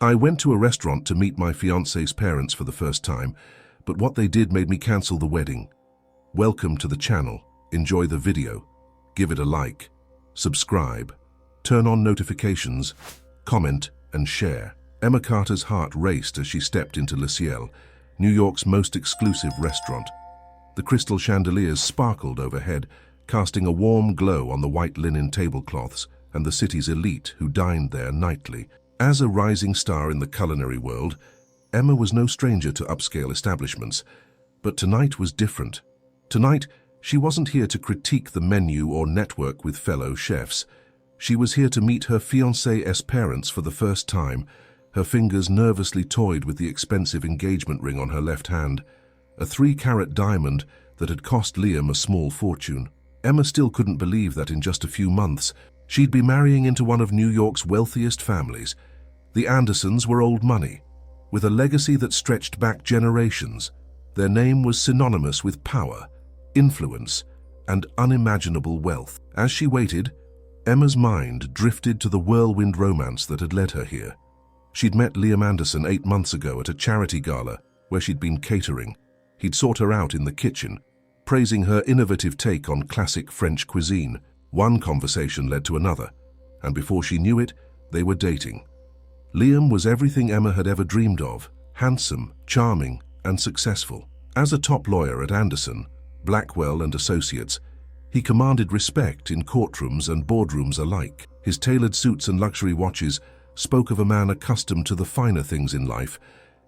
I went to a restaurant to meet my fiancé's parents for the first time, but what they did made me cancel the wedding. Welcome to the channel. Enjoy the video. Give it a like. Subscribe. Turn on notifications. Comment and share. Emma Carter's heart raced as she stepped into Le Ciel, New York's most exclusive restaurant. The crystal chandeliers sparkled overhead, casting a warm glow on the white linen tablecloths and the city's elite who dined there nightly. As a rising star in the culinary world, Emma was no stranger to upscale establishments, but tonight was different. Tonight, she wasn't here to critique the menu or network with fellow chefs. She was here to meet her fiancé's parents for the first time. Her fingers nervously toyed with the expensive engagement ring on her left hand, a 3-carat diamond that had cost Liam a small fortune. Emma still couldn't believe that in just a few months, she'd be marrying into one of New York's wealthiest families. The Andersons were old money, with a legacy that stretched back generations. Their name was synonymous with power, influence, and unimaginable wealth. As she waited, Emma's mind drifted to the whirlwind romance that had led her here. She'd met Liam Anderson 8 months ago at a charity gala where she'd been catering. He'd sought her out in the kitchen, praising her innovative take on classic French cuisine. One conversation led to another, and before she knew it, they were dating. Liam was everything Emma had ever dreamed of: handsome, charming, and successful. As a top lawyer at Anderson, Blackwell and Associates, he commanded respect in courtrooms and boardrooms alike. His tailored suits and luxury watches spoke of a man accustomed to the finer things in life,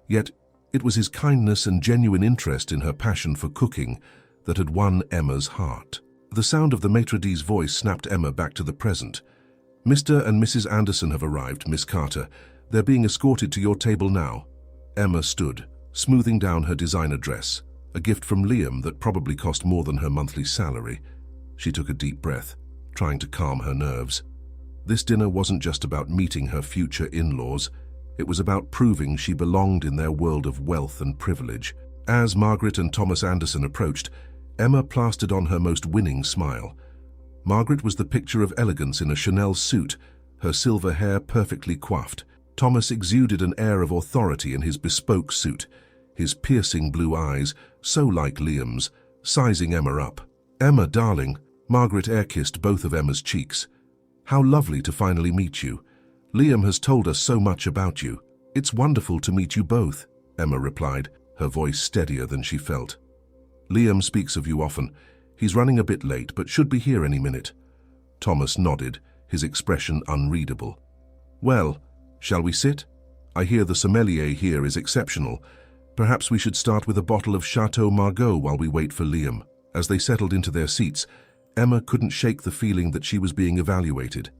yet it was his kindness and genuine interest in her passion for cooking that had won Emma's heart. The sound of the maitre d's voice snapped Emma back to the present. "Mr. and Mrs. Anderson have arrived, Miss Carter. They're being escorted to your table now." Emma stood, smoothing down her designer dress, a gift from Liam that probably cost more than her monthly salary. She took a deep breath, trying to calm her nerves. This dinner wasn't just about meeting her future in-laws. It was about proving she belonged in their world of wealth and privilege. As Margaret and Thomas Anderson approached, Emma plastered on her most winning smile. Margaret was the picture of elegance in a Chanel suit, her silver hair perfectly coiffed. Thomas exuded an air of authority in his bespoke suit, his piercing blue eyes, so like Liam's, sizing Emma up. "Emma, darling," Margaret air-kissed both of Emma's cheeks. "How lovely to finally meet you. Liam has told us so much about you." "It's wonderful to meet you both," Emma replied, her voice steadier than she felt. "Liam speaks of you often. He's running a bit late, but should be here any minute." Thomas nodded, his expression unreadable. "Well, shall we sit? I hear the sommelier here is exceptional. Perhaps we should start with a bottle of Chateau Margaux while we wait for Liam." As they settled into their seats, Emma couldn't shake the feeling that she was being evaluated.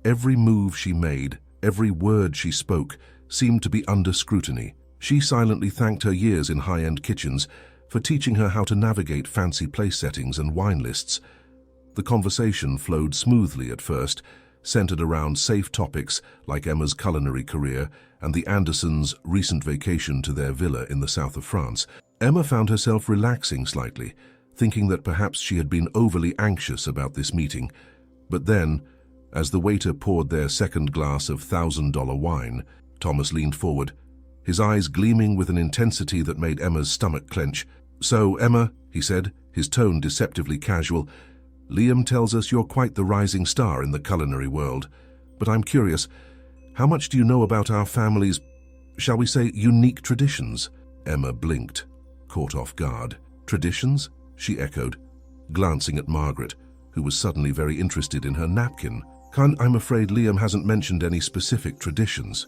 Every move she made, every word she spoke, seemed to be under scrutiny. She silently thanked her years in high-end kitchens for teaching her how to navigate fancy place settings and wine lists. The conversation flowed smoothly at first, centered around safe topics like Emma's culinary career and the Andersons' recent vacation to their villa in the south of France. Emma found herself relaxing slightly, thinking that perhaps she had been overly anxious about this meeting. But then, as the waiter poured their second glass of $1,000 wine, Thomas leaned forward, his eyes gleaming with an intensity that made Emma's stomach clench. "So, Emma," he said, his tone deceptively casual, "Liam tells us you're quite the rising star in the culinary world. But I'm curious, how much do you know about our family's, shall we say, unique traditions?" Emma blinked, caught off guard. "Traditions?" she echoed, glancing at Margaret, who was suddenly very interested in her napkin. "I'm afraid Liam hasn't mentioned any specific traditions."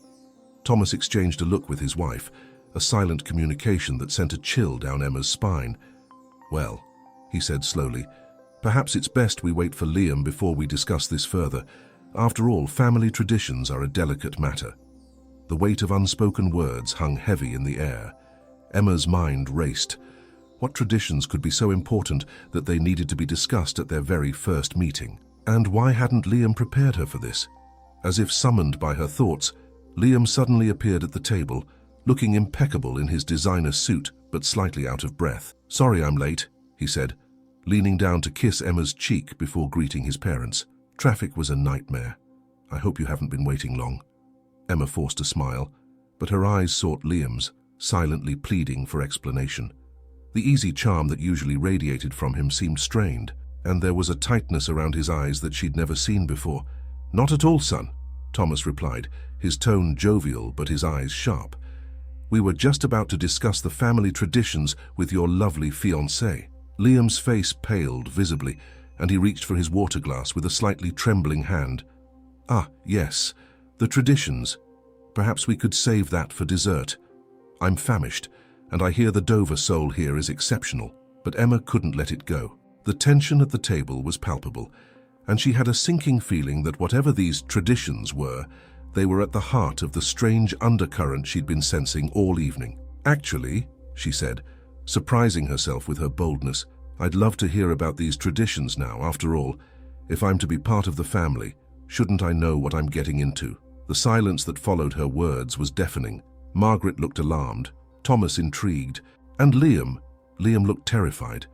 Thomas exchanged a look with his wife, a silent communication that sent a chill down Emma's spine. "Well," he said slowly, "perhaps it's best we wait for Liam before we discuss this further. After all, family traditions are a delicate matter." The weight of unspoken words hung heavy in the air. Emma's mind raced. What traditions could be so important that they needed to be discussed at their very first meeting? And why hadn't Liam prepared her for this? As if summoned by her thoughts, Liam suddenly appeared at the table, looking impeccable in his designer suit, but slightly out of breath. "Sorry I'm late," he said, leaning down to kiss Emma's cheek before greeting his parents. "Traffic was a nightmare. I hope you haven't been waiting long." Emma forced a smile, but her eyes sought Liam's, silently pleading for explanation. The easy charm that usually radiated from him seemed strained, and there was a tightness around his eyes that she'd never seen before. "Not at all, son," Thomas replied, his tone jovial but his eyes sharp. "We were just about to discuss the family traditions with your lovely fiancée." Liam's face paled visibly, and he reached for his water glass with a slightly trembling hand. "Ah, yes, the traditions. Perhaps we could save that for dessert. I'm famished, and I hear the Dover sole here is exceptional." But Emma couldn't let it go. The tension at the table was palpable, and she had a sinking feeling that whatever these traditions were, they were at the heart of the strange undercurrent she'd been sensing all evening. "Actually," she said, surprising herself with her boldness, "I'd love to hear about these traditions now. After all, if I'm to be part of the family, shouldn't I know what I'm getting into?" The silence that followed her words was deafening. Margaret looked alarmed, Thomas intrigued, and Liam looked terrified.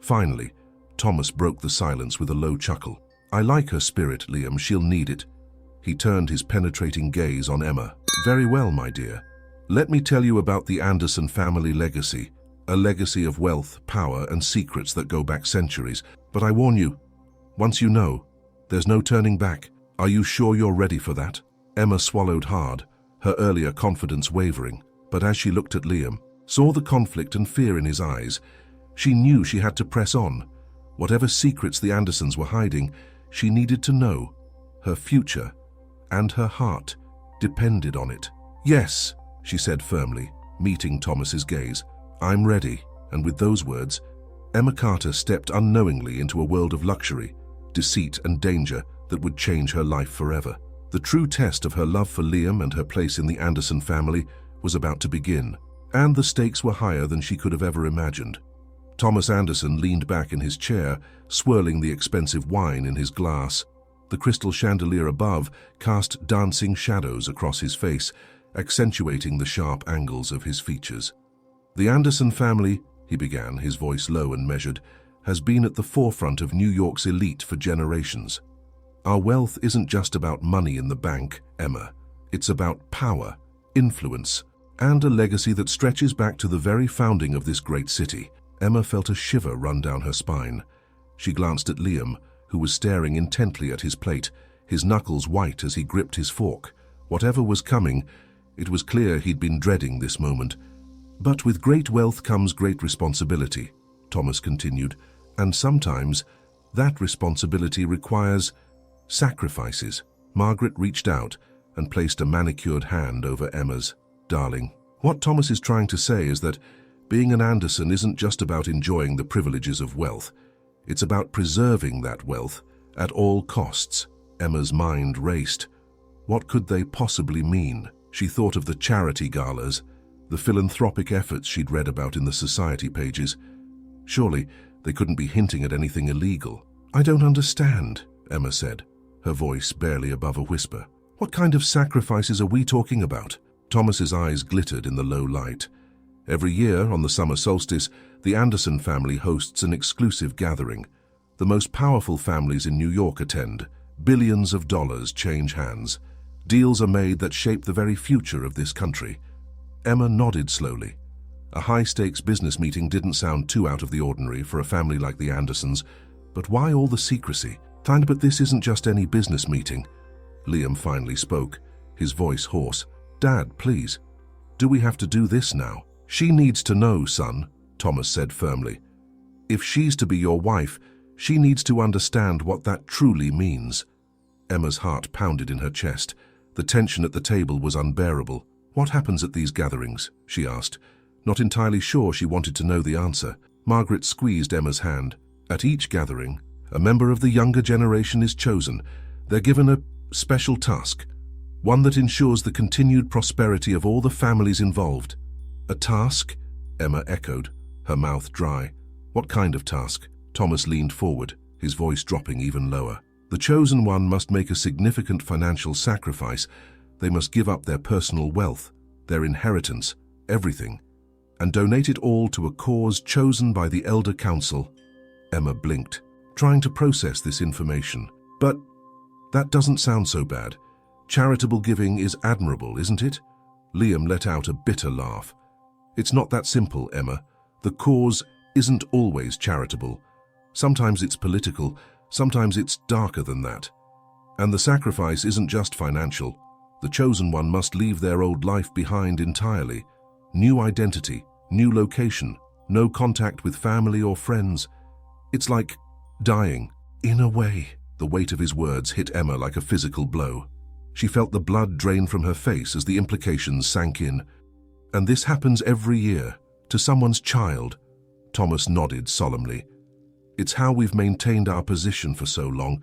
Finally, Thomas broke the silence with a low chuckle. "I like her spirit, Liam. She'll need it." He turned his penetrating gaze on Emma. "Very well, my dear. Let me tell you about the Anderson family legacy, a legacy of wealth, power, and secrets that go back centuries. But I warn you, once you know, there's no turning back. Are you sure you're ready for that?" Emma swallowed hard, her earlier confidence wavering, but as she looked at Liam, saw the conflict and fear in his eyes, she knew she had to press on. Whatever secrets the Andersons were hiding, she needed to know. Her future and her heart depended on it. "Yes," she said firmly, meeting Thomas's gaze. "I'm ready." And with those words, Emma Carter stepped unknowingly into a world of luxury, deceit, and danger that would change her life forever. The true test of her love for Liam and her place in the Anderson family was about to begin, and the stakes were higher than she could have ever imagined. Thomas Anderson leaned back in his chair, swirling the expensive wine in his glass. The crystal chandelier above cast dancing shadows across his face, accentuating the sharp angles of his features. "The Anderson family," he began, his voice low and measured, "has been at the forefront of New York's elite for generations. Our wealth isn't just about money in the bank, Emma. It's about power, influence, and a legacy that stretches back to the very founding of this great city." Emma felt a shiver run down her spine. She glanced at Liam, who was staring intently at his plate, his knuckles white as he gripped his fork. Whatever was coming, it was clear he'd been dreading this moment. "But with great wealth comes great responsibility," Thomas continued, "and sometimes that responsibility requires sacrifices." Margaret reached out and placed a manicured hand over Emma's. "Darling, what Thomas is trying to say is that being an Anderson isn't just about enjoying the privileges of wealth. It's about preserving that wealth at all costs." Emma's mind raced. What could they possibly mean? She thought of the charity galas, the philanthropic efforts she'd read about in the society pages. Surely they couldn't be hinting at anything illegal. "I don't understand," Emma said, her voice barely above a whisper. "What kind of sacrifices are we talking about?" Thomas's eyes glittered in the low light. "Every year, on the summer solstice, the Anderson family hosts an exclusive gathering. The most powerful families in New York attend. Billions of dollars change hands. Deals are made that shape the very future of this country." Emma nodded slowly. A high-stakes business meeting didn't sound too out of the ordinary for a family like the Andersons, but why all the secrecy? But this isn't just any business meeting." Liam finally spoke, his voice hoarse. "Dad, please, do we have to do this now?" "She needs to know, son," Thomas said firmly. "If she's to be your wife, she needs to understand what that truly means." Emma's heart pounded in her chest. The tension at the table was unbearable. "What happens at these gatherings?" she asked, not entirely sure she wanted to know the answer. Margaret squeezed Emma's hand. "At each gathering, a member of the younger generation is chosen. They're given a special task, one that ensures the continued prosperity of all the families involved." "A task?" Emma echoed, her mouth dry. "What kind of task?" Thomas leaned forward, his voice dropping even lower. "The chosen one must make a significant financial sacrifice. They must give up their personal wealth, their inheritance, everything, and donate it all to a cause chosen by the Elder Council." Emma blinked, trying to process this information. "But that doesn't sound so bad. Charitable giving is admirable, isn't it?" Liam let out a bitter laugh. It's not that simple, Emma. The cause isn't always charitable. Sometimes it's political, sometimes it's darker than that. And the sacrifice isn't just financial. The chosen one must leave their old life behind entirely. New identity, new location, no contact with family or friends. It's like dying, in a way. The weight of his words hit Emma like a physical blow. She felt the blood drain from her face as the implications sank in. And this happens every year, to someone's child. Thomas nodded solemnly. It's how we've maintained our position for so long,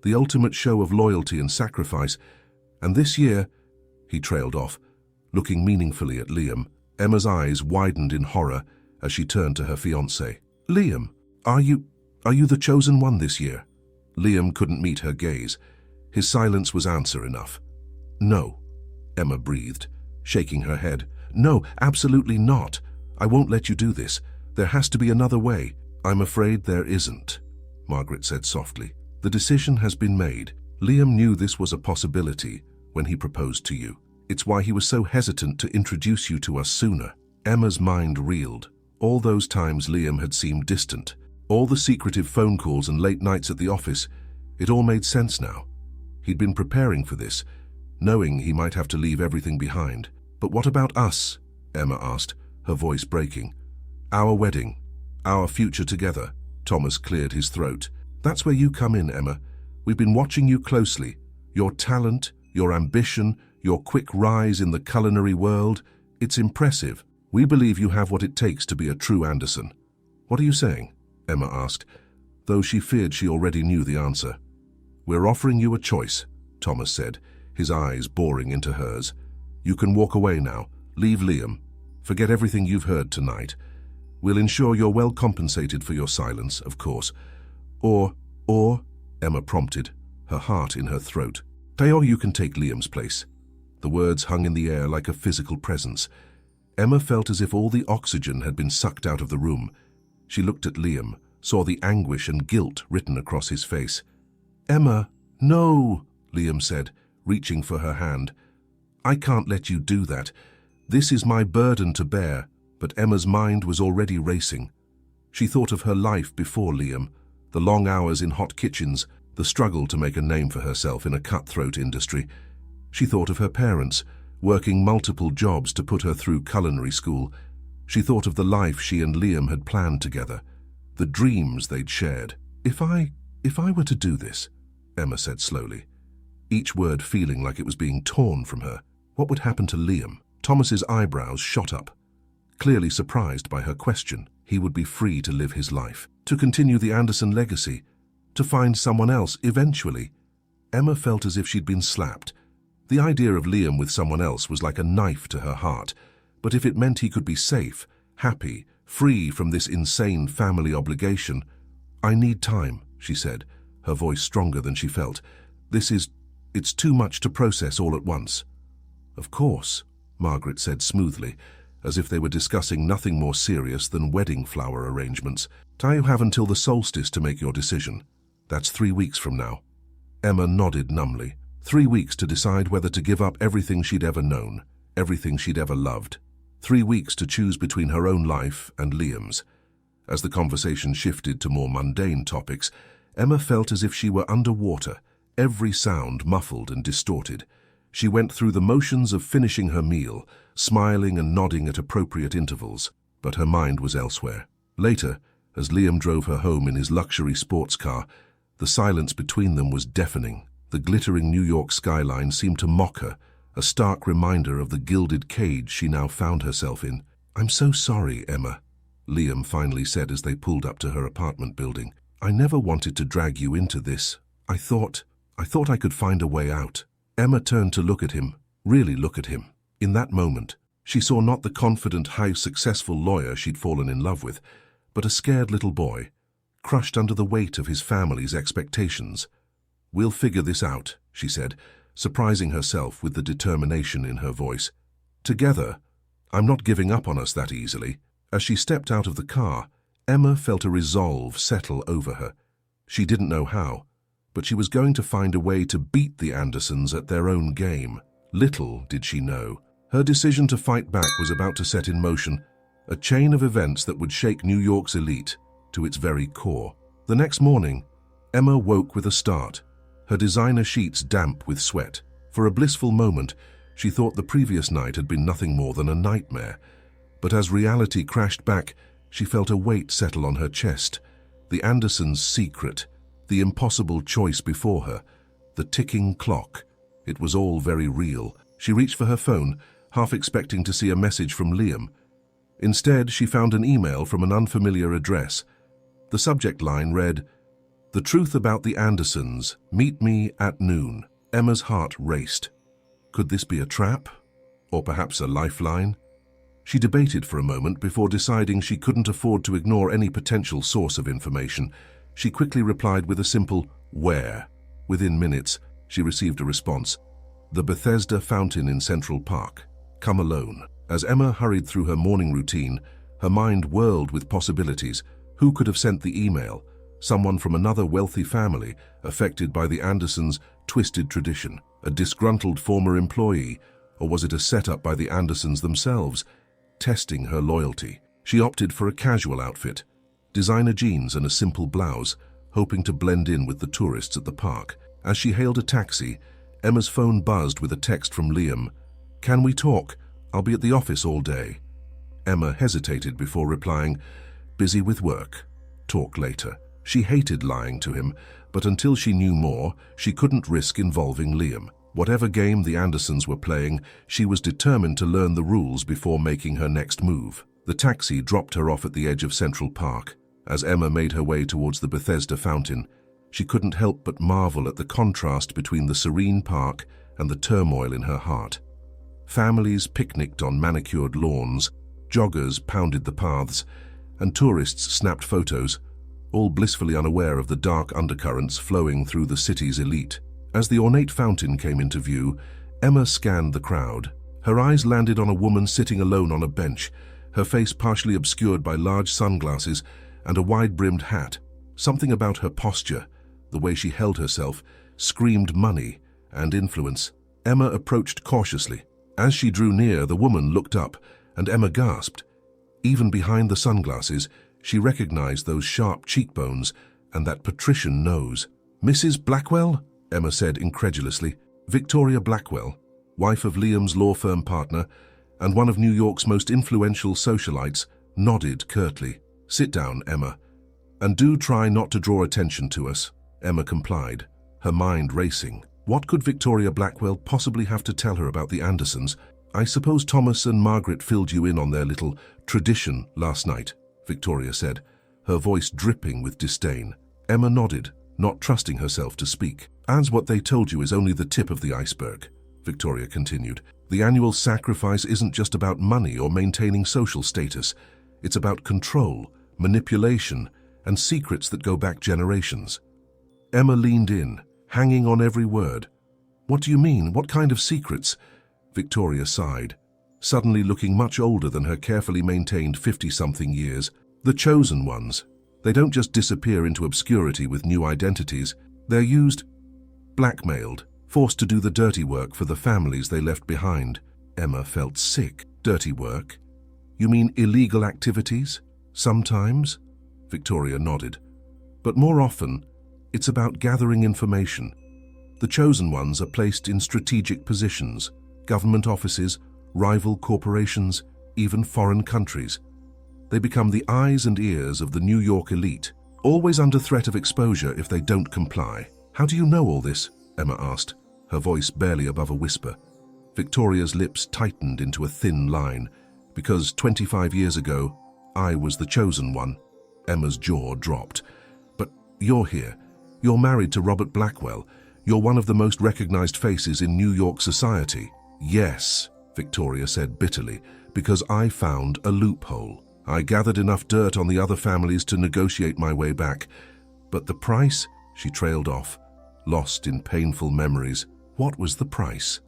the ultimate show of loyalty and sacrifice. And this year, he trailed off, looking meaningfully at Liam. Emma's eyes widened in horror as she turned to her fiancé. Liam, are you the chosen one this year? Liam couldn't meet her gaze. His silence was answer enough. No, Emma breathed, shaking her head. No, absolutely not. I won't let you do this. There has to be another way. I'm afraid there isn't, Margaret said softly. The decision has been made. Liam knew this was a possibility when he proposed to you. It's why he was so hesitant to introduce you to us sooner. Emma's mind reeled. All those times Liam had seemed distant. All the secretive phone calls and late nights at the office. It all made sense now. He'd been preparing for this, knowing he might have to leave everything behind. But what about us? Emma asked, her voice breaking. Our wedding, our future together. Thomas cleared his throat. That's where you come in, Emma. We've been watching you closely. Your talent, your ambition, your quick rise in the culinary world. It's impressive. We believe you have what it takes to be a true Anderson. What are you saying? Emma asked, though she feared she already knew the answer. We're offering you a choice, Thomas said, his eyes boring into hers. You can walk away now. Leave Liam. Forget everything you've heard tonight. We'll ensure you're well compensated for your silence, of course. Or, Emma prompted, her heart in her throat. Or you can take Liam's place. The words hung in the air like a physical presence. Emma felt as if all the oxygen had been sucked out of the room. She looked at Liam, saw the anguish and guilt written across his face. Emma, no, Liam said, reaching for her hand. I can't let you do that. This is my burden to bear. But Emma's mind was already racing. She thought of her life before Liam, the long hours in hot kitchens, the struggle to make a name for herself in a cutthroat industry. She thought of her parents, working multiple jobs to put her through culinary school. She thought of the life she and Liam had planned together, the dreams they'd shared. If I were to do this, Emma said slowly, each word feeling like it was being torn from her, what would happen to Liam? Thomas's eyebrows shot up. Clearly surprised by her question. He would be free to live his life, to continue the Anderson legacy, to find someone else eventually. Emma felt as if she'd been slapped. The idea of Liam with someone else was like a knife to her heart, but if it meant he could be safe, happy, free from this insane family obligation. I need time, she said, her voice stronger than she felt. It's too much to process all at once. Of course, Margaret said smoothly, as if they were discussing nothing more serious than wedding flower arrangements. You have until the solstice to make your decision. That's 3 weeks from now. Emma nodded numbly. 3 weeks to decide whether to give up everything she'd ever known, everything she'd ever loved. 3 weeks to choose between her own life and Liam's. As the conversation shifted to more mundane topics, Emma felt as if she were underwater, every sound muffled and distorted. She went through the motions of finishing her meal, smiling and nodding at appropriate intervals, but her mind was elsewhere. Later, as Liam drove her home in his luxury sports car, the silence between them was deafening. The glittering New York skyline seemed to mock her, a stark reminder of the gilded cage she now found herself in. I'm so sorry, Emma, Liam finally said as they pulled up to her apartment building. I never wanted to drag you into this. I thought I could find a way out. Emma turned to look at him, really look at him. In that moment, she saw not the confident, high-successful lawyer she'd fallen in love with, but a scared little boy, crushed under the weight of his family's expectations. We'll figure this out, she said, surprising herself with the determination in her voice. Together, I'm not giving up on us that easily. As she stepped out of the car, Emma felt a resolve settle over her. She didn't know how, but she was going to find a way to beat the Andersons at their own game. Little did she know, Her decision to fight back was about to set in motion a chain of events that would shake New York's elite to its very core. The next morning, Emma woke with a start, her designer sheets damp with sweat. For a blissful moment, she thought the previous night had been nothing more than a nightmare. But as reality crashed back, she felt a weight settle on her chest. The Andersons' secret, the impossible choice before her, the ticking clock. It was all very real. She reached for her phone, half expecting to see a message from Liam. Instead, she found an email from an unfamiliar address. The subject line read, "The truth about the Andersons. Meet me at noon." Emma's heart raced. Could this be a trap? Or perhaps a lifeline? She debated for a moment before deciding she couldn't afford to ignore any potential source of information. She quickly replied with a simple, "Where?" Within minutes, she received a response. "The Bethesda Fountain in Central Park. Come alone." As Emma hurried through her morning routine, her mind whirled with possibilities. Who could have sent the email? Someone from another wealthy family affected by the Andersons' twisted tradition? A disgruntled former employee? Or was it a setup by the Andersons themselves, testing her loyalty? She opted for a casual outfit, designer jeans and a simple blouse, hoping to blend in with the tourists at the park. As she hailed a taxi, Emma's phone buzzed with a text from Liam. "Can we talk? I'll be at the office all day." Emma hesitated before replying, "Busy with work. Talk later." She hated lying to him, but until she knew more, she couldn't risk involving Liam. Whatever game the Andersons were playing, she was determined to learn the rules before making her next move. The taxi dropped her off at the edge of Central Park. As Emma made her way towards the Bethesda Fountain, she couldn't help but marvel at the contrast between the serene park and the turmoil in her heart. Families picnicked on manicured lawns, joggers pounded the paths, and tourists snapped photos, all blissfully unaware of the dark undercurrents flowing through the city's elite. As the ornate fountain came into view, Emma scanned the crowd. Her eyes landed on a woman sitting alone on a bench, her face partially obscured by large sunglasses and a wide-brimmed hat. Something about her posture, the way she held herself, screamed money and influence. Emma approached cautiously. As she drew near, the woman looked up, and Emma gasped. Even behind the sunglasses, she recognized those sharp cheekbones and that patrician nose. "Mrs. Blackwell?" Emma said incredulously. Victoria Blackwell, wife of Liam's law firm partner and one of New York's most influential socialites, nodded curtly. "Sit down, Emma, and do try not to draw attention to us." Emma complied, her mind racing. What could Victoria Blackwell possibly have to tell her about the Andersons? "I suppose Thomas and Margaret filled you in on their little tradition last night," Victoria said, her voice dripping with disdain. Emma nodded, not trusting herself to speak. "As what they told you is only the tip of the iceberg," Victoria continued. "The annual sacrifice isn't just about money or maintaining social status. It's about control, manipulation, and secrets that go back generations." Emma leaned in, hanging on every word. "What do you mean? What kind of secrets?" Victoria sighed, suddenly looking much older than her carefully maintained 50-something years. "The chosen ones. They don't just disappear into obscurity with new identities. They're used, blackmailed, forced to do the dirty work for the families they left behind." Emma felt sick. "Dirty work? You mean illegal activities?" "Sometimes," Victoria nodded. "But more often, it's about gathering information. The chosen ones are placed in strategic positions, government offices, rival corporations, even foreign countries. They become the eyes and ears of the New York elite, always under threat of exposure if they don't comply." "How do you know all this?" Emma asked, her voice barely above a whisper. Victoria's lips tightened into a thin line. "Because 25 years ago, I was the chosen one." Emma's jaw dropped. "But you're here. You're married to Robert Blackwell. You're one of the most recognized faces in New York society." "Yes," Victoria said bitterly, "because I found a loophole. I gathered enough dirt on the other families to negotiate my way back. But the price?" She trailed off, lost in painful memories. "What was the price?"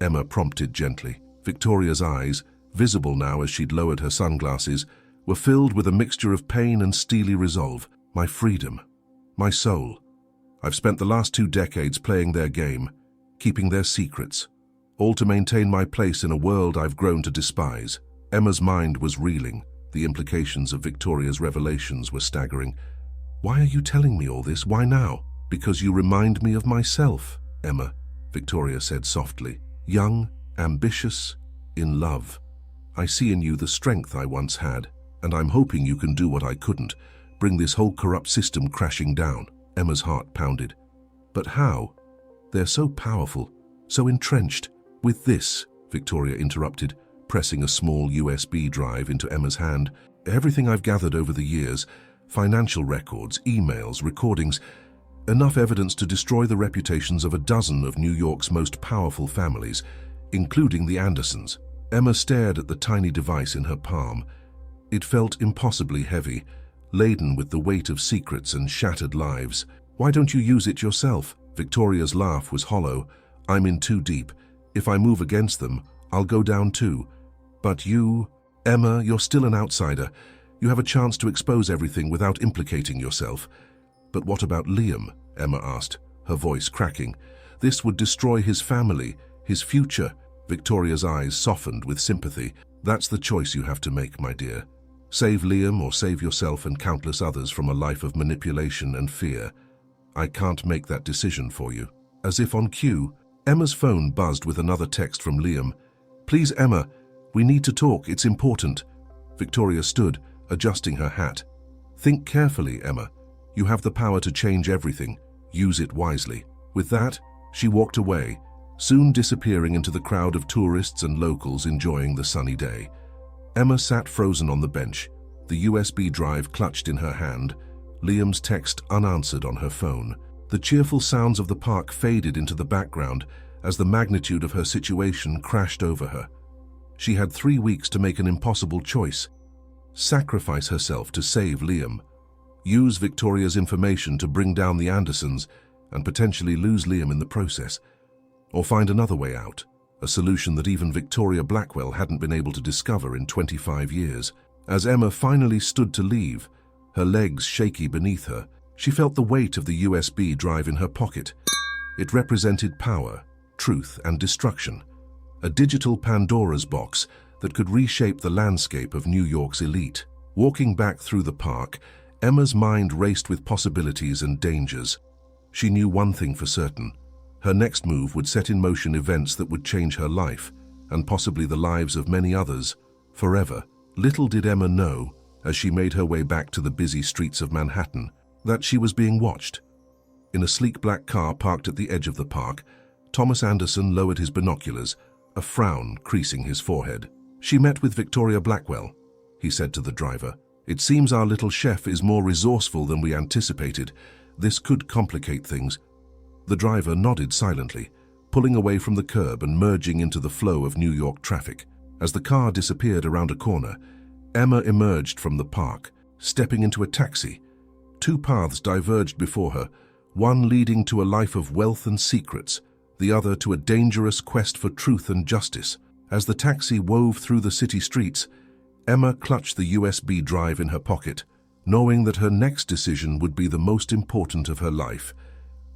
Emma prompted gently. Victoria's eyes, visible now as she'd lowered her sunglasses, were filled with a mixture of pain and steely resolve. "My freedom. My soul. I've spent the last 2 decades playing their game, keeping their secrets. all to maintain my place in a world I've grown to despise. Emma's mind was reeling. The implications of Victoria's revelations were staggering. Why are you telling me all this? Why now? Because you remind me of myself, Emma, Victoria said softly. Young, ambitious, in love. I see in you the strength I once had, and I'm hoping you can do what I couldn't, bring this whole corrupt system crashing down. Emma's heart pounded. But how? They're so powerful, so entrenched. With this, Victoria interrupted, pressing a small USB drive into Emma's hand. Everything I've gathered over the years, financial records, emails, recordings, enough evidence to destroy the reputations of a dozen of New York's most powerful families, including the Andersons. Emma stared at the tiny device in her palm. It felt impossibly heavy, laden with the weight of secrets and shattered lives. Why don't you use it yourself? Victoria's laugh was hollow. I'm in too deep. If I move against them, I'll go down too. But you, Emma, you're still an outsider. You have a chance to expose everything without implicating yourself. But what about Liam? Emma asked, her voice cracking. This would destroy his family, his future. Victoria's eyes softened with sympathy. That's the choice you have to make, my dear. Save Liam or save yourself and countless others from a life of manipulation and fear. I can't make that decision for you. As if on cue, Emma's phone buzzed with another text from Liam. Please, Emma, we need to talk. It's important. Victoria stood, adjusting her hat. Think carefully, Emma. You have the power to change everything. Use it wisely. With that, she walked away, soon disappearing into the crowd of tourists and locals enjoying the sunny day. Emma sat frozen on the bench, the USB drive clutched in her hand, Liam's text unanswered on her phone. The cheerful sounds of the park faded into the background as the magnitude of her situation crashed over her. She had 3 weeks to make an impossible choice. Sacrifice herself to save Liam. Use Victoria's information to bring down the Andersons and potentially lose Liam in the process. Or find another way out, a solution that even Victoria Blackwell hadn't been able to discover in 25 years. As Emma finally stood to leave, her legs shaky beneath her, she felt the weight of the USB drive in her pocket. It represented power, truth, and destruction. A digital Pandora's box that could reshape the landscape of New York's elite. Walking back through the park, Emma's mind raced with possibilities and dangers. She knew one thing for certain. Her next move would set in motion events that would change her life, and possibly the lives of many others, forever. Little did Emma know, as she made her way back to the busy streets of Manhattan, that she was being watched. In a sleek black car parked at the edge of the park, Thomas Anderson lowered his binoculars, a frown creasing his forehead. She met with Victoria Blackwell, he said to the driver. It seems our little chef is more resourceful than we anticipated. This could complicate things. The driver nodded silently, pulling away from the curb and merging into the flow of New York traffic. As the car disappeared around a corner, Emma emerged from the park, stepping into a taxi. 2 paths diverged before her, one leading to a life of wealth and secrets, the other to a dangerous quest for truth and justice. As the taxi wove through the city streets, Emma clutched the USB drive in her pocket, knowing that her next decision would be the most important of her life.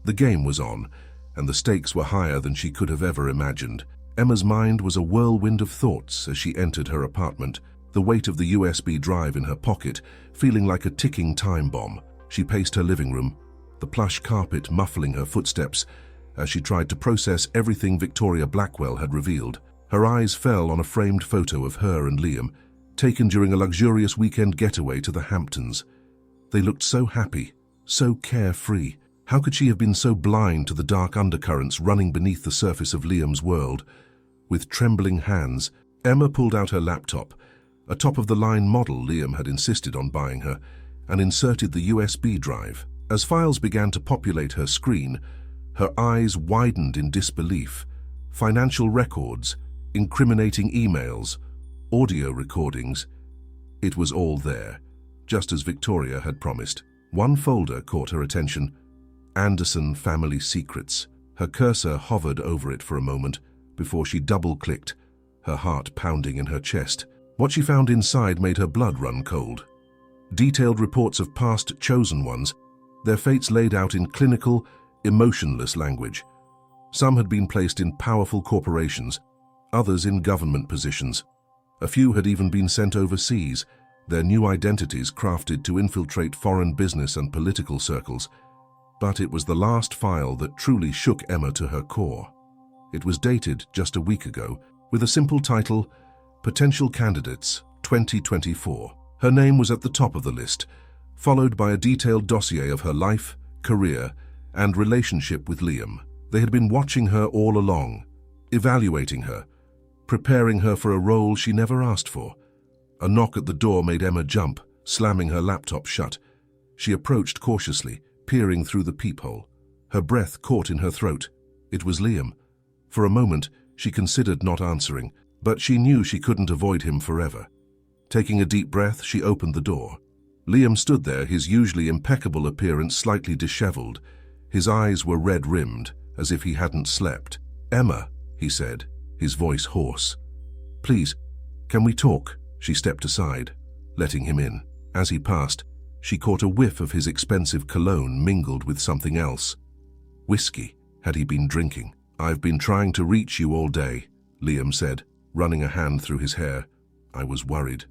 The game was on, and the stakes were higher than she could have ever imagined. Emma's mind was a whirlwind of thoughts as she entered her apartment, the weight of the USB drive in her pocket feeling like a ticking time bomb. She paced her living room, the plush carpet muffling her footsteps as she tried to process everything Victoria Blackwell had revealed. Her eyes fell on a framed photo of her and Liam, taken during a luxurious weekend getaway to the Hamptons. They looked so happy, so carefree. How could she have been so blind to the dark undercurrents running beneath the surface of Liam's world? With trembling hands, Emma pulled out her laptop, a top-of-the-line model Liam had insisted on buying her, and inserted the USB drive. As files began to populate her screen, her eyes widened in disbelief. Financial records, incriminating emails, audio recordings. It was all there, just as Victoria had promised. One folder caught her attention. Anderson Family Secrets. Her cursor hovered over it for a moment before she double-clicked, her heart pounding in her chest. What she found inside made her blood run cold. Detailed reports of past chosen ones, their fates laid out in clinical, emotionless language. Some had been placed in powerful corporations, others in government positions. A few had even been sent overseas, their new identities crafted to infiltrate foreign business and political circles. But it was the last file that truly shook Emma to her core. It was dated just a week ago, with a simple title, Potential Candidates 2024. Her name was at the top of the list, followed by a detailed dossier of her life, career, and relationship with Liam. They had been watching her all along, evaluating her, preparing her for a role she never asked for. A knock at the door made Emma jump, slamming her laptop shut. She approached cautiously, peering through the peephole. Her breath caught in her throat. It was Liam. For a moment, she considered not answering, but she knew she couldn't avoid him forever. Taking a deep breath, she opened the door. Liam stood there, his usually impeccable appearance slightly disheveled. His eyes were red-rimmed, as if he hadn't slept. "Emma," he said, his voice hoarse. "Please, can we talk?" She stepped aside, letting him in. As he passed, she caught a whiff of his expensive cologne mingled with something else. Whiskey, had he been drinking? "I've been trying to reach you all day," Liam said, running a hand through his hair. "I was worried."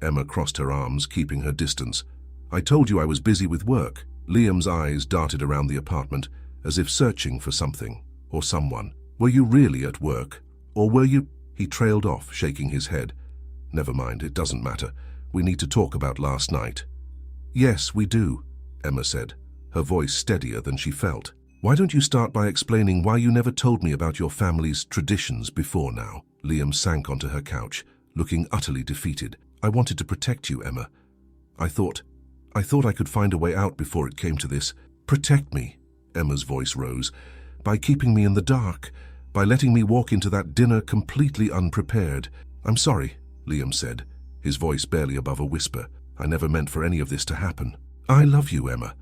Emma crossed her arms, keeping her distance. "I told you I was busy with work." Liam's eyes darted around the apartment, as if searching for something or someone. "Were you really at work? Or were you—" He trailed off, shaking his head. "Never mind, it doesn't matter. We need to talk about last night." "Yes, we do," Emma said, her voice steadier than she felt. "Why don't you start by explaining why you never told me about your family's traditions before now?" Liam sank onto her couch, looking utterly defeated. "I wanted to protect you, Emma. I thought I could find a way out before it came to this." "Protect me," Emma's voice rose, "by keeping me in the dark, by letting me walk into that dinner completely unprepared." "I'm sorry," Liam said, his voice barely above a whisper. "I never meant for any of this to happen." "I love you, Emma.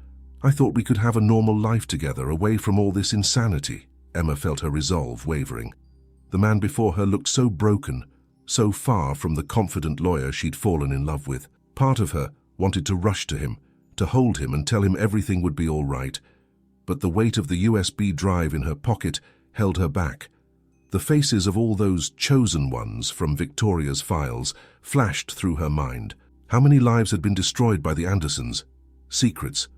I thought we could have a normal life together, away from all this insanity." Emma felt her resolve wavering. The man before her looked so broken, so far from the confident lawyer she'd fallen in love with. Part of her wanted to rush to him, to hold him and tell him everything would be all right. But the weight of the USB drive in her pocket held her back. The faces of all those chosen ones from Victoria's files flashed through her mind. How many lives had been destroyed by the Andersons? Secrets.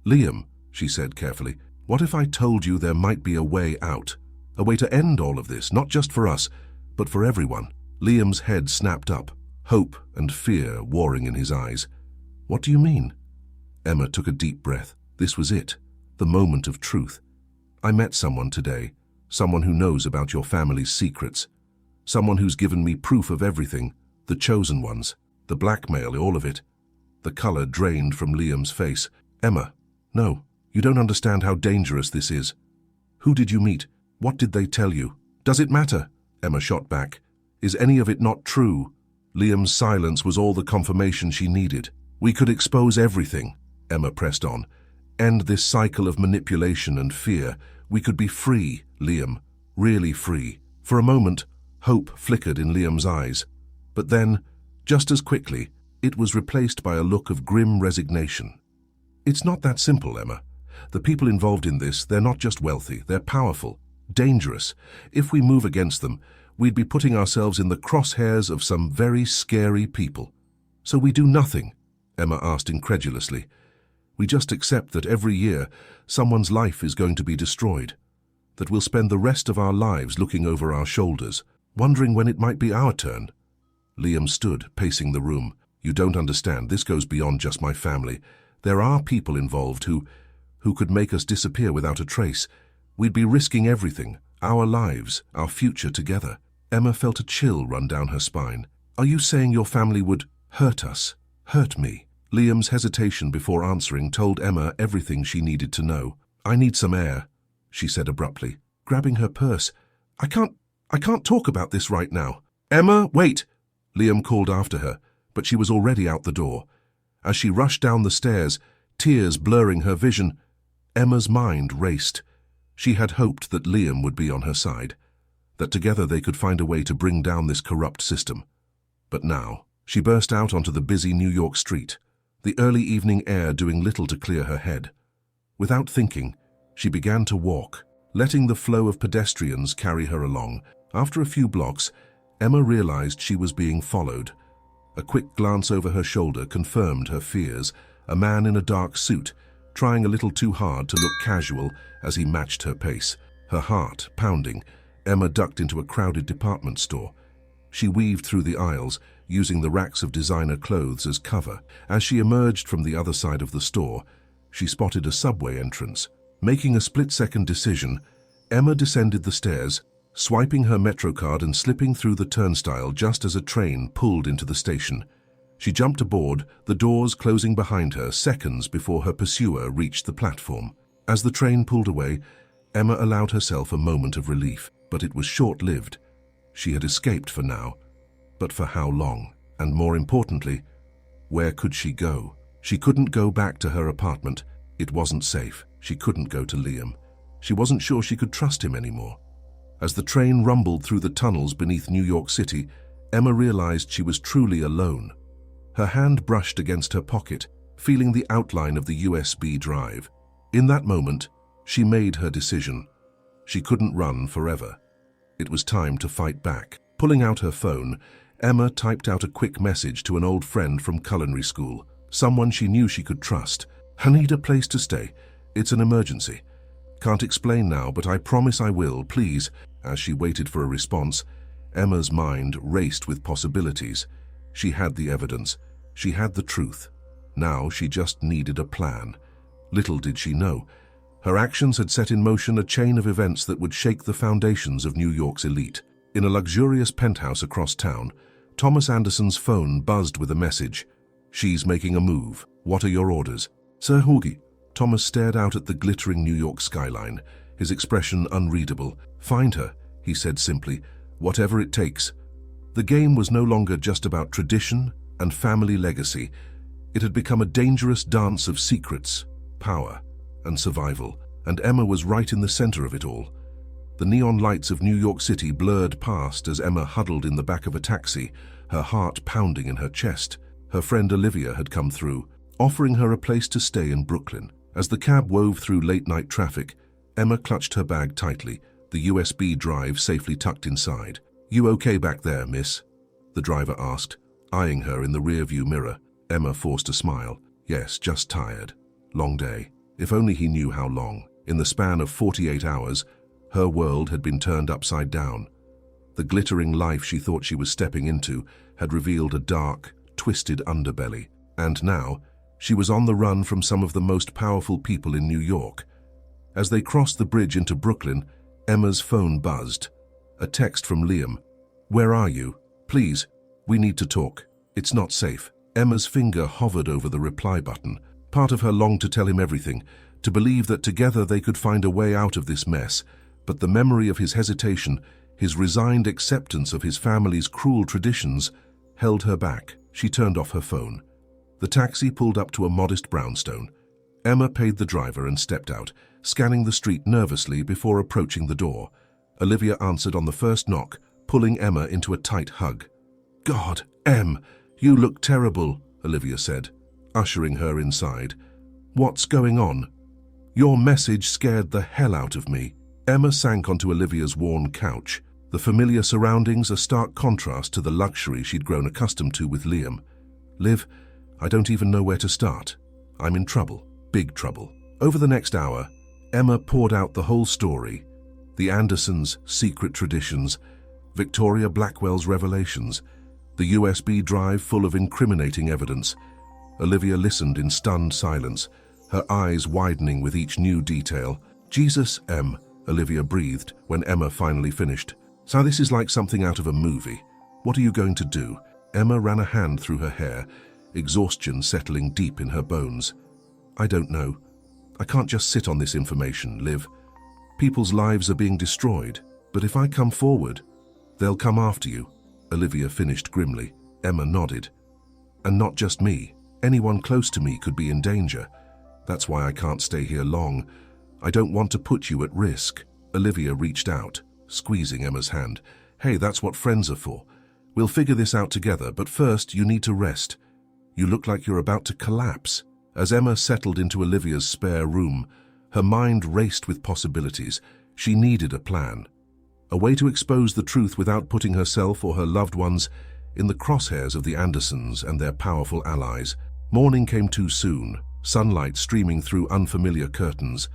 "Liam," she said carefully, "what if I told you there might be a way out? A way to end all of this, not just for us, but for everyone?" Liam's head snapped up, hope and fear warring in his eyes. "What do you mean?" Emma took a deep breath. This was it, the moment of truth. "I met someone today, someone who knows about your family's secrets, someone who's given me proof of everything, the chosen ones, the blackmail, all of it." The color drained from Liam's face. "Emma, no, you don't understand how dangerous this is. Who did you meet? What did they tell you?" "Does it matter?" Emma shot back. "Is any of it not true?" Liam's silence was all the confirmation she needed. "We could expose everything," Emma pressed on. "End this cycle of manipulation and fear. We could be free, Liam, really free." For a moment, hope flickered in Liam's eyes. But then, just as quickly, it was replaced by a look of grim resignation. "It's not that simple, Emma. The people involved in this, they're not just wealthy, they're powerful, dangerous. If we move against them, we'd be putting ourselves in the crosshairs of some very scary people." "So we do nothing?" Emma asked incredulously. "We just accept that every year someone's life is going to be destroyed, that we'll spend the rest of our lives looking over our shoulders, wondering when it might be our turn." Liam stood, pacing the room. "You don't understand. This goes beyond just my family. There are people involved who could make us disappear without a trace. We'd be risking everything, our lives, our future together." Emma felt a chill run down her spine. "Are you saying your family would hurt us? Hurt me?" Liam's hesitation before answering told Emma everything she needed to know. "I need some air," she said abruptly, grabbing her purse. I can't talk about this right now." "Emma, wait!" Liam called after her, but she was already out the door. As she rushed down the stairs, tears blurring her vision, Emma's mind raced. She had hoped that Liam would be on her side, that together they could find a way to bring down this corrupt system. But now, she burst out onto the busy New York street, the early evening air doing little to clear her head. Without thinking, she began to walk, letting the flow of pedestrians carry her along. After a few blocks, Emma realized she was being followed. A quick glance over her shoulder confirmed her fears. A man in a dark suit, trying a little too hard to look casual as he matched her pace. Her heart pounding, Emma ducked into a crowded department store. She weaved through the aisles, using the racks of designer clothes as cover. As she emerged from the other side of the store, she spotted a subway entrance. Making a split-second decision, Emma descended the stairs, swiping her Metro card and slipping through the turnstile just as a train pulled into the station. She jumped aboard, the doors closing behind her seconds before her pursuer reached the platform. As the train pulled away, Emma allowed herself a moment of relief, but it was short-lived. She had escaped for now, but for how long? And more importantly, where could she go? She couldn't go back to her apartment. It wasn't safe. She couldn't go to Liam. She wasn't sure she could trust him anymore. As the train rumbled through the tunnels beneath New York City, Emma realized she was truly alone. Her hand brushed against her pocket, feeling the outline of the USB drive. In that moment, she made her decision. She couldn't run forever. It was time to fight back. Pulling out her phone, Emma typed out a quick message to an old friend from culinary school, someone she knew she could trust. "I need a place to stay. It's an emergency. Can't explain now, but I promise I will, please." As she waited for a response, Emma's mind raced with possibilities. She had the evidence. She had the truth. Now she just needed a plan. Little did she know, her actions had set in motion a chain of events that would shake the foundations of New York's elite. In a luxurious penthouse across town, Thomas Anderson's phone buzzed with a message. "She's making a move. What are your orders?" "Sir Hoogie." Thomas stared out at the glittering New York skyline, his expression unreadable. "Find her," he said simply, "whatever it takes." The game was no longer just about tradition and family legacy. It had become a dangerous dance of secrets, power, and survival, and Emma was right in the center of it all. The neon lights of New York City blurred past as Emma huddled in the back of a taxi, her heart pounding in her chest. Her friend Olivia had come through, offering her a place to stay in Brooklyn. As the cab wove through late-night traffic, Emma clutched her bag tightly, the USB drive safely tucked inside. "You okay back there, miss?" the driver asked, eyeing her in the rearview mirror. Emma forced a smile. "Yes, just tired. Long day." If only he knew how long. In the span of 48 hours, her world had been turned upside down. The glittering life she thought she was stepping into had revealed a dark, twisted underbelly. And now, she was on the run from some of the most powerful people in New York. As they crossed the bridge into Brooklyn, Emma's phone buzzed. A text from Liam. "Where are you? Please, we need to talk. It's not safe." Emma's finger hovered over the reply button. Part of her longed to tell him everything, to believe that together they could find a way out of this mess, but the memory of his hesitation, his resigned acceptance of his family's cruel traditions, held her back. She turned off her phone. The taxi pulled up to a modest brownstone. Emma paid the driver and stepped out, scanning the street nervously before approaching the door. Olivia answered on the first knock, pulling Emma into a tight hug. "God, Em, you look terrible," Olivia said, ushering her inside. "What's going on?" "Your message scared the hell out of me." Emma sank onto Olivia's worn couch, the familiar surroundings a stark contrast to the luxury she'd grown accustomed to with Liam. "Liv, I don't even know where to start. I'm in trouble, big trouble." Over the next hour, Emma poured out the whole story. The Andersons' secret traditions, Victoria Blackwell's revelations, the USB drive full of incriminating evidence. Olivia listened in stunned silence, her eyes widening with each new detail. "Jesus, Em," Olivia breathed when Emma finally finished. "So this is like something out of a movie. What are you going to do?" Emma ran a hand through her hair, exhaustion settling deep in her bones. "I don't know. I can't just sit on this information, Liv. People's lives are being destroyed, but if I come forward, they'll come after you," Olivia finished grimly. Emma nodded. "And not just me. Anyone close to me could be in danger. That's why I can't stay here long. I don't want to put you at risk." Olivia reached out, squeezing Emma's hand. "Hey, that's what friends are for. We'll figure this out together, but first you need to rest. You look like you're about to collapse." As Emma settled into Olivia's spare room, her mind raced with possibilities. She needed a plan, a way to expose the truth without putting herself or her loved ones in the crosshairs of the Andersons and their powerful allies. Morning came too soon, sunlight streaming through unfamiliar curtains.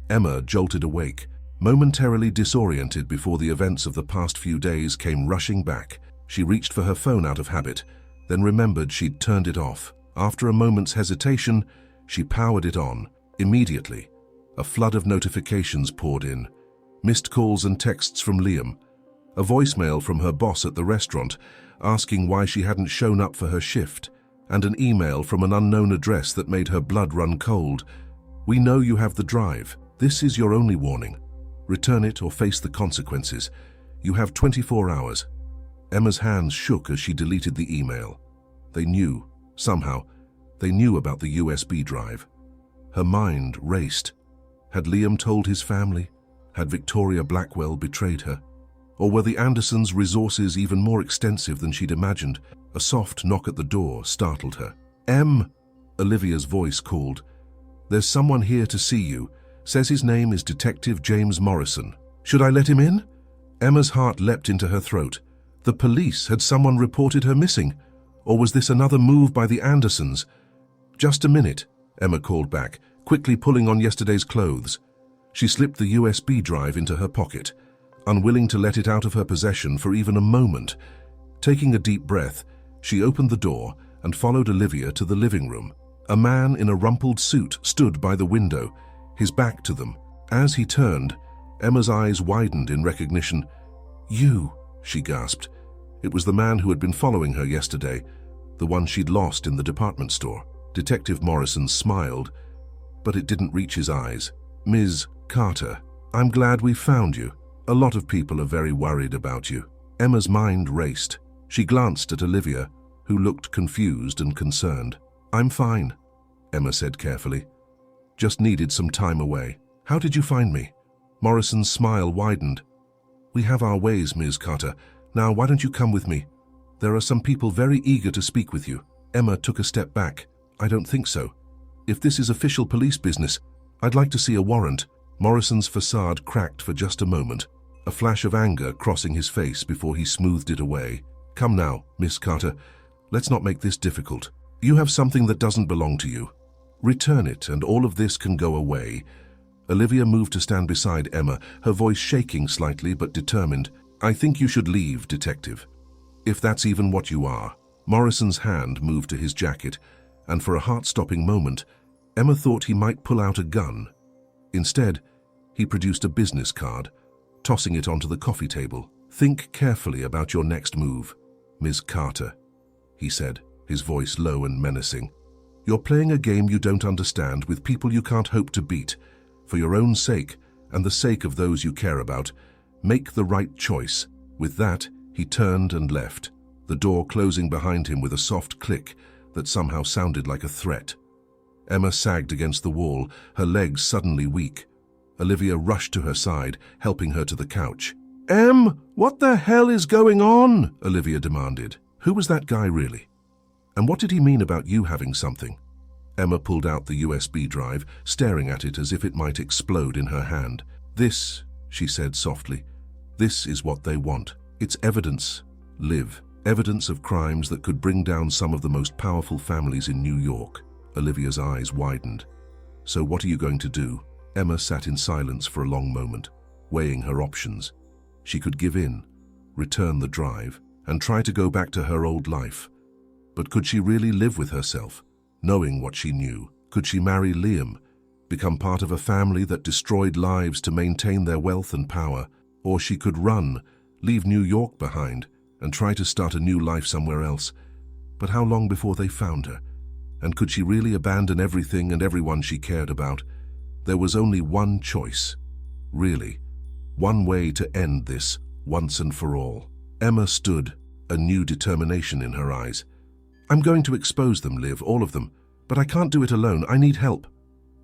Emma jolted awake, momentarily disoriented before the events of the past few days came rushing back. She reached for her phone out of habit, then remembered she'd turned it off. After a moment's hesitation, she powered it on. Immediately, a flood of notifications poured in. Missed calls and texts from Liam, a voicemail from her boss at the restaurant asking why she hadn't shown up for her shift, and an email from an unknown address that made her blood run cold. "We know you have the drive. This is your only warning. Return it or face the consequences. You have 24 hours. Emma's hands shook as she deleted the email. They knew, somehow, they knew about the USB drive. Her mind raced. Had Liam told his family? Had Victoria Blackwell betrayed her? Or were the Andersons' resources even more extensive than she'd imagined? A soft knock at the door startled her. "Em," Olivia's voice called. "There's someone here to see you. Says his name is Detective James Morrison. Should I let him in?" Emma's heart leapt into her throat. The police, had someone reported her missing? Or was this another move by the Andersons? "Just a minute," Emma called back, quickly pulling on yesterday's clothes. She slipped the USB drive into her pocket, unwilling to let it out of her possession for even a moment. Taking a deep breath, she opened the door and followed Olivia to the living room. A man in a rumpled suit stood by the window, his back to them. As he turned, Emma's eyes widened in recognition. "You," she gasped. It was the man who had been following her yesterday, the one she'd lost in the department store. Detective Morrison smiled, but it didn't reach his eyes. "Ms. Carter, I'm glad we found you. A lot of people are very worried about you." Emma's mind raced. She glanced at Olivia, who looked confused and concerned. "I'm fine," Emma said carefully. "Just needed some time away." "How did you find me?" Morrison's smile widened. "We have our ways, Ms. Carter. Now, why don't you come with me? There are some people very eager to speak with you." Emma took a step back. "I don't think so. If this is official police business, I'd like to see a warrant." Morrison's facade cracked for just a moment, a flash of anger crossing his face before he smoothed it away. "Come now, Miss Carter. Let's not make this difficult. You have something that doesn't belong to you. Return it, and all of this can go away." Olivia moved to stand beside Emma, her voice shaking slightly but determined. "I think you should leave, Detective. If that's even what you are." Morrison's hand moved to his jacket, and for a heart-stopping moment, Emma thought he might pull out a gun. Instead, he produced a business card, tossing it onto the coffee table. "Think carefully about your next move, Ms. Carter," he said, his voice low and menacing. "You're playing a game you don't understand with people you can't hope to beat. For your own sake, and the sake of those you care about, make the right choice." With that, he turned and left, the door closing behind him with a soft click that somehow sounded like a threat. Emma sagged against the wall, her legs suddenly weak. Olivia rushed to her side, helping her to the couch. "Em, what the hell is going on?" Olivia demanded. "Who was that guy really? And what did he mean about you having something?" Emma pulled out the USB drive, staring at it as if it might explode in her hand. "This," she said softly, "this is what they want. It's evidence, Liv. Evidence of crimes that could bring down some of the most powerful families in New York." Olivia's eyes widened. "So what are you going to do?" Emma sat in silence for a long moment, weighing her options. She could give in, return the drive, and try to go back to her old life. But could she really live with herself, knowing what she knew? Could she marry Liam, become part of a family that destroyed lives to maintain their wealth and power? Or she could run, leave New York behind, and try to start a new life somewhere else. But how long before they found her? And could she really abandon everything and everyone she cared about? There was only one choice. Really, one way to end this once and for all. Emma stood, a new determination in her eyes. "I'm going to expose them, Liv, all of them. But I can't do it alone. I need help."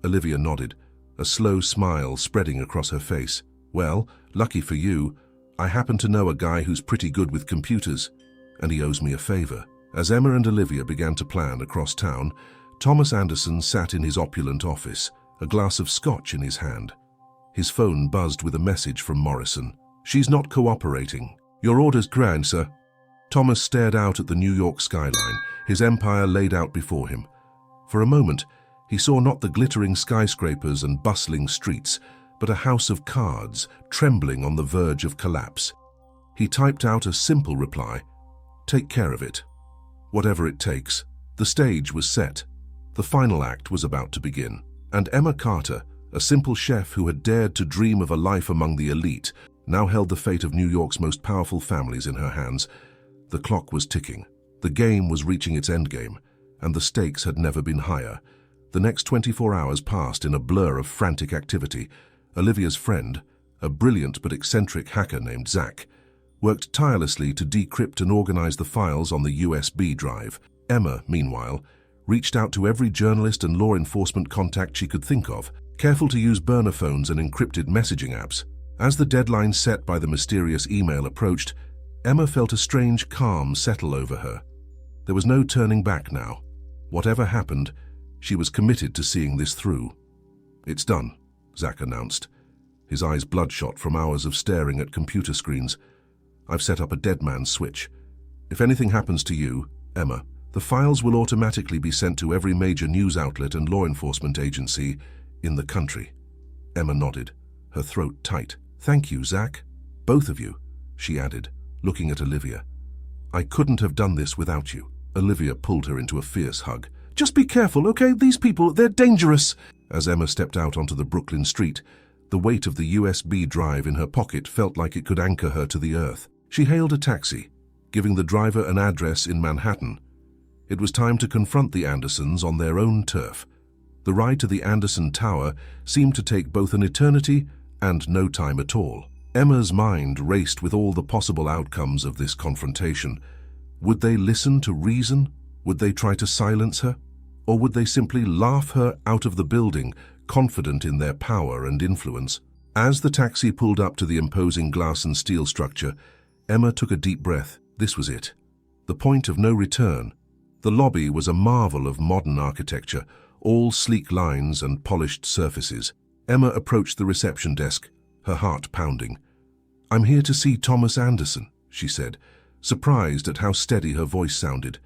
Olivia nodded, a slow smile spreading across her face. "Well, lucky for you, I happen to know a guy who's pretty good with computers, and he owes me a favor." As Emma and Olivia began to plan across town, Thomas Anderson sat in his opulent office, a glass of scotch in his hand. His phone buzzed with a message from Morrison. "She's not cooperating. Your orders, grand, sir." Thomas stared out at the New York skyline, his empire laid out before him. For a moment, he saw not the glittering skyscrapers and bustling streets, but a house of cards trembling on the verge of collapse. He typed out a simple reply: "Take care of it. Whatever it takes." The stage was set. The final act was about to begin. And Emma Carter, a simple chef who had dared to dream of a life among the elite, now held the fate of New York's most powerful families in her hands. The clock was ticking. The game was reaching its endgame, and the stakes had never been higher. The next 24 hours passed in a blur of frantic activity. Olivia's friend, a brilliant but eccentric hacker named Zach, worked tirelessly to decrypt and organize the files on the USB drive. Emma, meanwhile, reached out to every journalist and law enforcement contact she could think of, careful to use burner phones and encrypted messaging apps. As the deadline set by the mysterious email approached, Emma felt a strange calm settle over her. There was no turning back now. Whatever happened, she was committed to seeing this through. "It's done," Zach announced, his eyes bloodshot from hours of staring at computer screens. "I've set up a dead man's switch. If anything happens to you, Emma, the files will automatically be sent to every major news outlet and law enforcement agency in the country." Emma nodded, her throat tight. "Thank you, Zach. Both of you," she added, looking at Olivia. "I couldn't have done this without you." Olivia pulled her into a fierce hug. "Just be careful, okay? These people, they're dangerous." As Emma stepped out onto the Brooklyn street, the weight of the USB drive in her pocket felt like it could anchor her to the earth. She hailed a taxi, giving the driver an address in Manhattan. It was time to confront the Andersons on their own turf. The ride to the Anderson Tower seemed to take both an eternity and no time at all. Emma's mind raced with all the possible outcomes of this confrontation. Would they listen to reason? Would they try to silence her? Or would they simply laugh her out of the building, confident in their power and influence? As the taxi pulled up to the imposing glass and steel structure, Emma took a deep breath. This was it. The point of no return. The lobby was a marvel of modern architecture, all sleek lines and polished surfaces. Emma approached the reception desk, her heart pounding. "I'm here to see Thomas Anderson," she said, surprised at how steady her voice sounded.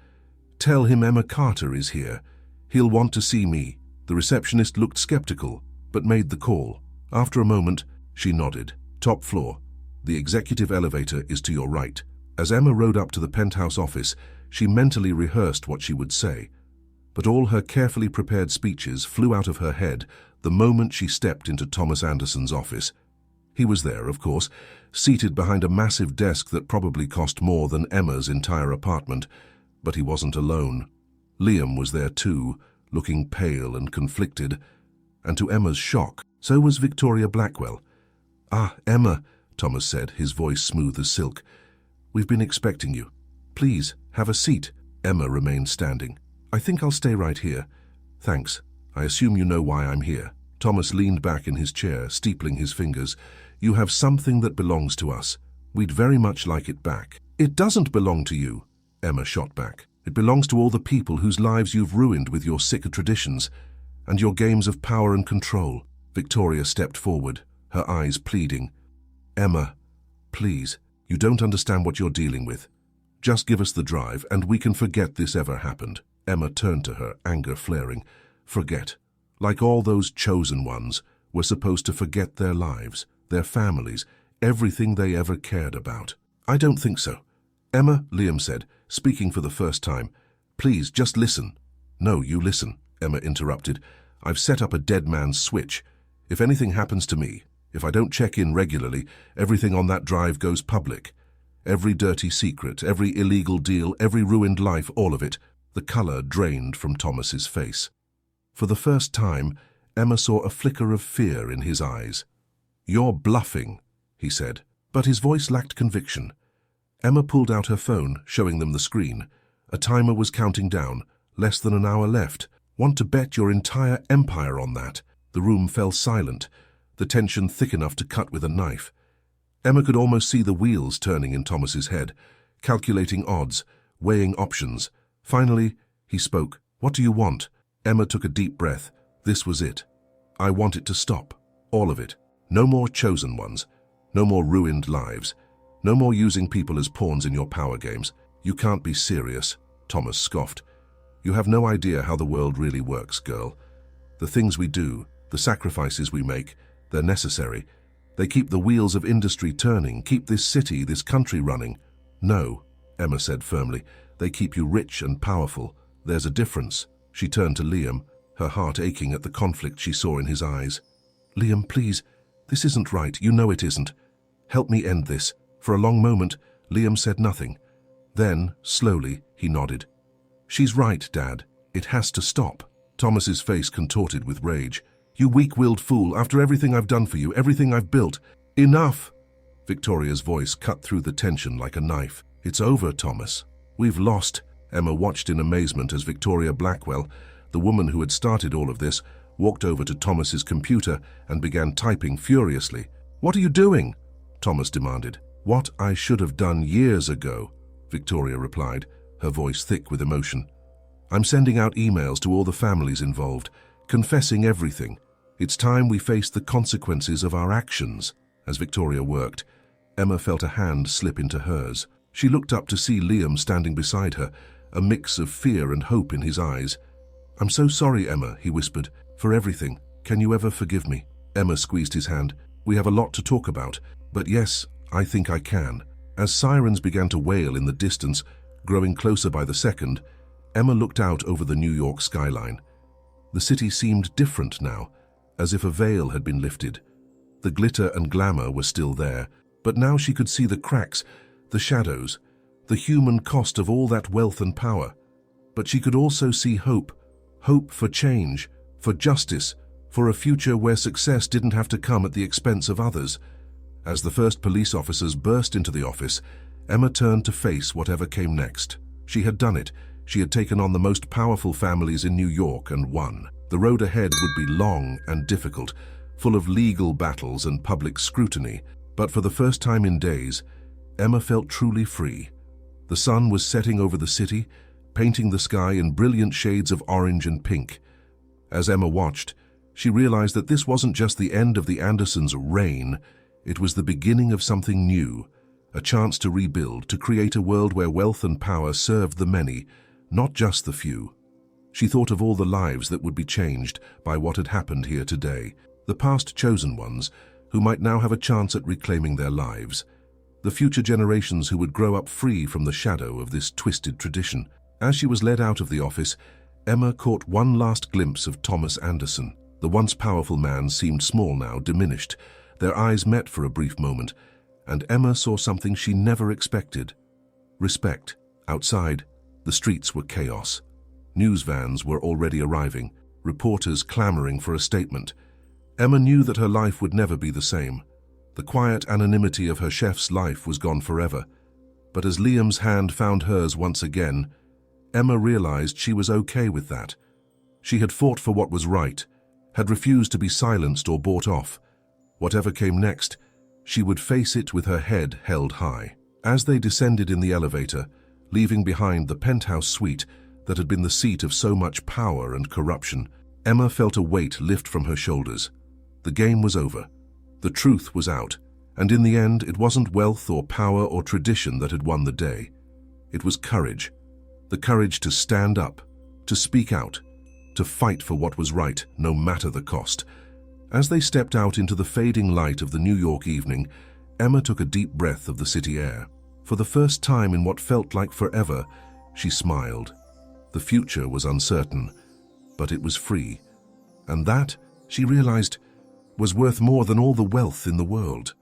"Tell him Emma Carter is here. He'll want to see me." The receptionist looked skeptical, but made the call. After a moment, she nodded. "Top floor. The executive elevator is to your right." As Emma rode up to the penthouse office, she mentally rehearsed what she would say. But all her carefully prepared speeches flew out of her head the moment she stepped into Thomas Anderson's office. He was there, of course, seated behind a massive desk that probably cost more than Emma's entire apartment. But he wasn't alone. Liam was there too, looking pale and conflicted. And to Emma's shock, so was Victoria Blackwell. "Ah, Emma," Thomas said, his voice smooth as silk. "We've been expecting you. Please, have a seat." Emma remained standing. "I think I'll stay right here. Thanks. I assume you know why I'm here." Thomas leaned back in his chair, steepling his fingers. "You have something that belongs to us. We'd very much like it back." "It doesn't belong to you," Emma shot back. "It belongs to all the people whose lives you've ruined with your sick traditions and your games of power and control." Victoria stepped forward, her eyes pleading. "Emma, please, you don't understand what you're dealing with. Just give us the drive and we can forget this ever happened." Emma turned to her, anger flaring. "Forget. Like all those chosen ones, we're supposed to forget their lives, their families, everything they ever cared about." "I don't think so." "Emma," Liam said, speaking for the first time, "please, just listen." "No, you listen," Emma interrupted. "I've set up a dead man's switch. If anything happens to me, if I don't check in regularly, everything on that drive goes public. Every dirty secret, every illegal deal, every ruined life, all of it." The color drained from Thomas's face. For the first time, Emma saw a flicker of fear in his eyes. "You're bluffing," he said, but his voice lacked conviction. Emma pulled out her phone, showing them the screen. A timer was counting down, less than an hour left. "Want to bet your entire empire on that?" The room fell silent, the tension thick enough to cut with a knife. Emma could almost see the wheels turning in Thomas's head, calculating odds, weighing options. Finally, he spoke. "What do you want?" Emma took a deep breath. This was it. "I want it to stop. All of it. No more chosen ones. No more ruined lives. No more using people as pawns in your power games. You can't be serious, Thomas scoffed. You have no idea how the world really works, girl. The things we do, the sacrifices we make, they're necessary. They keep the wheels of industry turning, keep this city, this country running. No, Emma said firmly. They keep you rich and powerful. There's a difference. She turned to Liam, her heart aching at the conflict she saw in his eyes. Liam, please, this isn't right. You know it isn't. Help me end this. For a long moment, Liam said nothing. Then, slowly, he nodded. She's right, Dad. It has to stop. Thomas's face contorted with rage. You weak-willed fool, after everything I've done for you, everything I've built. Enough! Victoria's voice cut through the tension like a knife. It's over, Thomas. We've lost. Emma watched in amazement as Victoria Blackwell, the woman who had started all of this, walked over to Thomas's computer and began typing furiously. What are you doing? Thomas demanded. What I should have done years ago, Victoria replied, her voice thick with emotion. I'm sending out emails to all the families involved, confessing everything. It's time we face the consequences of our actions. As Victoria worked, Emma felt a hand slip into hers. She looked up to see Liam standing beside her, a mix of fear and hope in his eyes. I'm so sorry, Emma, he whispered, for everything. Can you ever forgive me? Emma squeezed his hand. We have a lot to talk about, but yes, I think I can. As sirens began to wail in the distance, growing closer by the second, Emma looked out over the New York skyline. The city seemed different now, as if a veil had been lifted. The glitter and glamour were still there, but now she could see the cracks, the shadows, the human cost of all that wealth and power. But she could also see hope for change, for justice, for a future where success didn't have to come at the expense of others. As the first police officers burst into the office, Emma turned to face whatever came next. She had done it. She had taken on the most powerful families in New York and won. The road ahead would be long and difficult, full of legal battles and public scrutiny. But for the first time in days, Emma felt truly free. The sun was setting over the city, painting the sky in brilliant shades of orange and pink. As Emma watched, she realized that this wasn't just the end of the Andersons' reign, it was the beginning of something new, a chance to rebuild, to create a world where wealth and power served the many, not just the few. She thought of all the lives that would be changed by what had happened here today, the past chosen ones, who might now have a chance at reclaiming their lives, the future generations who would grow up free from the shadow of this twisted tradition. As she was led out of the office, Emma caught one last glimpse of Thomas Anderson. The once powerful man seemed small now, diminished. Their eyes met for a brief moment, and Emma saw something she never expected. Respect. Outside, the streets were chaos. News vans were already arriving, reporters clamoring for a statement. Emma knew that her life would never be the same. The quiet anonymity of her chef's life was gone forever. But as Liam's hand found hers once again, Emma realized she was okay with that. She had fought for what was right, had refused to be silenced or bought off. Whatever came next, she would face it with her head held high. As they descended in the elevator, leaving behind the penthouse suite that had been the seat of so much power and corruption, Emma felt a weight lift from her shoulders. The game was over. The truth was out, and in the end, it wasn't wealth or power or tradition that had won the day. It was courage. The courage to stand up, to speak out, to fight for what was right, no matter the cost. As they stepped out into the fading light of the New York evening, Emma took a deep breath of the city air. For the first time in what felt like forever, she smiled. The future was uncertain, but it was free. And that, she realized, was worth more than all the wealth in the world.